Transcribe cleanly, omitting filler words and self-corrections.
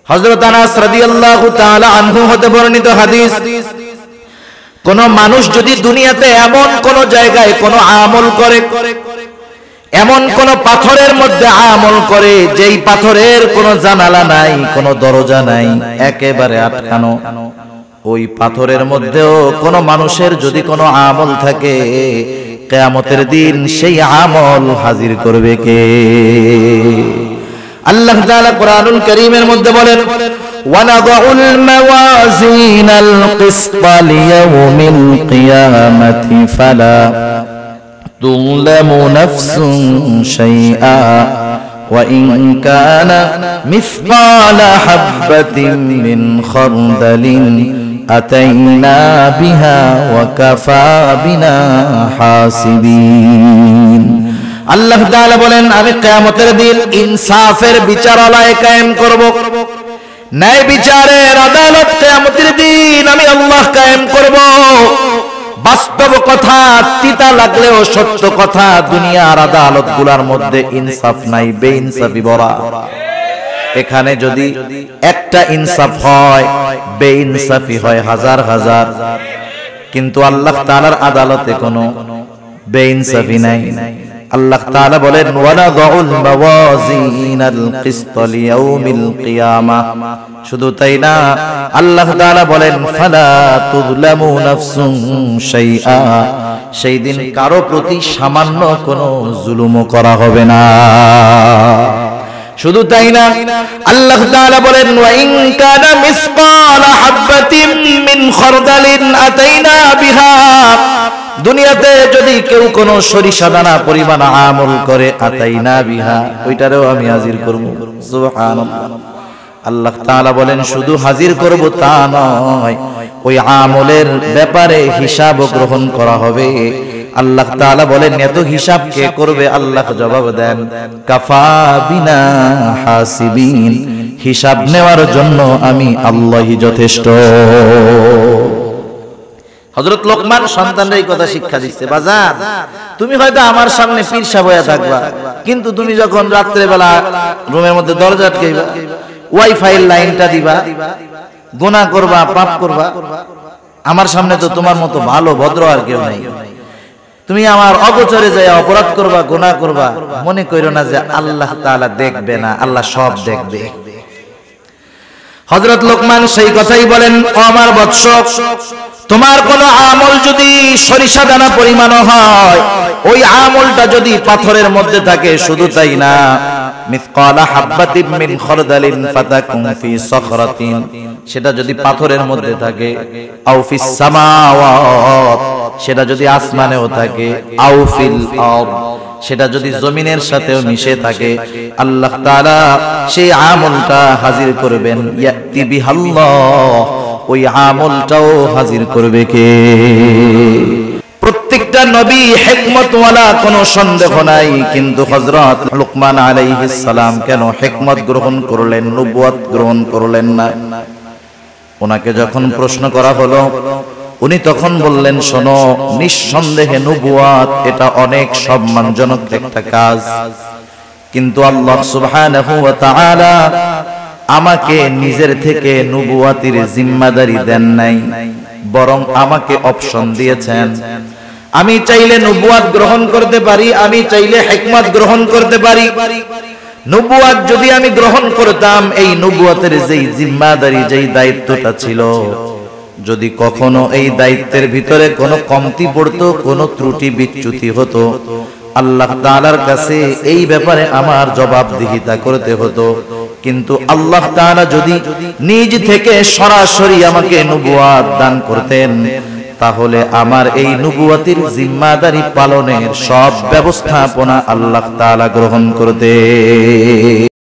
হযরত আনাস রাদিয়াল্লাহু তাআলা আনহু হতে বর্ণিত হাদিস, কোন মানুষ যদি দুনিয়াতে এমন কোন জায়গায় কোন আমল করে, এমন কোন পাথরের মধ্যে আমল করে যেই পাথরের কোনো জানালা নাই, কোনো দরজা নাই, একেবারে আটকানো, ওই পাথরের মধ্যেও কোন মানুষের যদি কোনো আমল থাকে, কিয়ামতের দিন সেই আমল হাজির করবে কে? আল্লাহ তাআলা কোরআনুল কারীমের মধ্যে বলেন, ওয়ানাদাউল মাওয়াজিনাল কিসতা লিয়াউমিল কিয়ামাতি ফালা তুযলামু নাফসুন শাইআ ওয়া ইন কানা মিসকালা হাববাতিন মিন খারদালিন আতাইনা বিহা ওয়া কাফা বিনা হাসিবিন। আল্লাহ তাআলা বলেন, আমি কিয়ামতের দিন ইনসাফের বিচারালয় কায়েম করব, ন্যায় বিচারের আদালত কিয়ামতের দিন আমি আল্লাহ কায়েম করব। বাস্তব কথা, তিতা লাগলেও সত্য কথা, দুনিয়ার আদালতগুলোর মধ্যে ইনসাফ নাই, বেইনসাফি ভরা। এখানে যদি একটা ইনসাফ হয়, বেইনসাফি হয় হাজার হাজার, কিন্তু আল্লাহ তাআলার আদালতে কোনো বেইনসাফি নাই। আল্লাহ তাআলা বলেন, ওয়ানাদাউল মাওয়াজিনাল কিসতা লিয়াউমিল কিয়ামা। শুধু তাই না, আল্লাহ তাআলা বলেন, ফালা তুযলামু নাফসুন শাইআ। সেই দিন কারো প্রতি সামান্য কোনো জুলুমও করা হবে না। শুধু তাই না, আল্লাহ তাআলা বলেন, ওয়া ইন কানা মিসকালা হাববাতিন মিন খারদালিন আতাইনা বিহা। দুনিয়াতে যদি কেউ কোনো সরিষা দানা পরিমাণ আমল করে, আতাইনা বিহা, ওইটারও আমি হাজির করব। সুবহানাল্লাহ। আল্লাহ তাআলা বলেন, শুধু হাজির করব তা নয়, ওই আমলের ব্যাপারে হিসাবও গ্রহণ করা হবে। আল্লাহ তাআলা বলেন, এত হিসাব কে করবে? আল্লাহ জবাব দেন, কাফা বিনা হাসিবিন। হিসাব নেওয়ার জন্য আমি আল্লাহই যথেষ্ট। হযরত লোকমান সন্তানরা এই কথা শিক্ষা দিচ্ছে, বাজার তুমি হয়তো আমার সামনে পীর সাহেব হয়ে থাকবা, কিন্তু তুমি যখন রাত্রে বেলা রুমের মধ্যে দরজা আটকাইবা, ওয়াইফাই লাইনটা দিবা, গুনাহ করবা, পাপ করবা, আমার সামনে তো তোমার মতো ভালো ভদ্র আর কেউ নাই। তুমি আমার অগোচরে যায় অপরাধ করবা, গুনাহ করবা, মনে কইরো না যে আল্লাহ তাআলা দেখবে না, আল্লাহ সব দেখবে। হযরত লোকমান সেই কথাই বলেন, ও আমার বৎস, তোমার কোন আমল যদি সরিষা দানা পরিমাণ হয়, ওই আমলটা যদি পাথরের মধ্যে থাকে, শুধু তাই না, মিসকালা হাববাতিন মিন খারদালিন ফাতাকুন ফি সখরাতিন, সেটা যদি পাথরের মধ্যে থাকে, আও ফিস সামাওয়াত, সেটা যদি আসমানেও থাকে, আও ফিল আরদ, সেটা যদি জমিনের সাথেও মিশে থাকে, আল্লাহ তাআলা সেই আমলটা হাজির করবেন। ইয়াতি বিহাল্লাহ, ওই আমলটাও হাজির করবে কে? প্রত্যেকটা নবী হিকমতওয়ালা, কোনো সন্দেহ নাই, কিন্তু হযরত লুকমান আলাইহিস সালাম কেন হিকমত গ্রহণ করলেন, নবুয়ত গ্রহণ করলেন না? ওনাকে যখন প্রশ্ন করা হলো, উনি তখন বললেন, শোনো, নিঃসন্দেহে নবুয়ত এটা অনেক সম্মানজনক একটা কাজ, কিন্তু আল্লাহ সুবহানাহু ওয়া তাআলা আমাকে নিজের থেকে নবুয়তের জিম্মাদারি দেন নাই, বরং আমাকে অপশন দিয়েছেন। আমি চাইলে নবুয়ত গ্রহণ করতে পারি, আমি চাইলে হিকমত গ্রহণ করতে পারি। নবুয়ত যদি আমি গ্রহণ করতাম, এই নবুয়তের যেই জিম্মাদারি, যেই দায়িত্বটা ছিল, যদি কখনো এই দায়িত্বের ভিতরে কোনো কমতি পড়তো, কোনো ত্রুটি বিচ্যুতি হতো, আল্লাহ তাআলার কাছে এই ব্যাপারে আমার জবাবদিহিতা করতে হতো। কিন্তু আল্লাহ তাআলা যদি নিজ থেকে সরাসরি আমাকে নবুয়ত দান করতেন, তাহলে আমার এই নবুয়তের জিম্মাদারি পালনের সব ব্যবস্থাপনা আল্লাহ তাআলা গ্রহণ করতেন।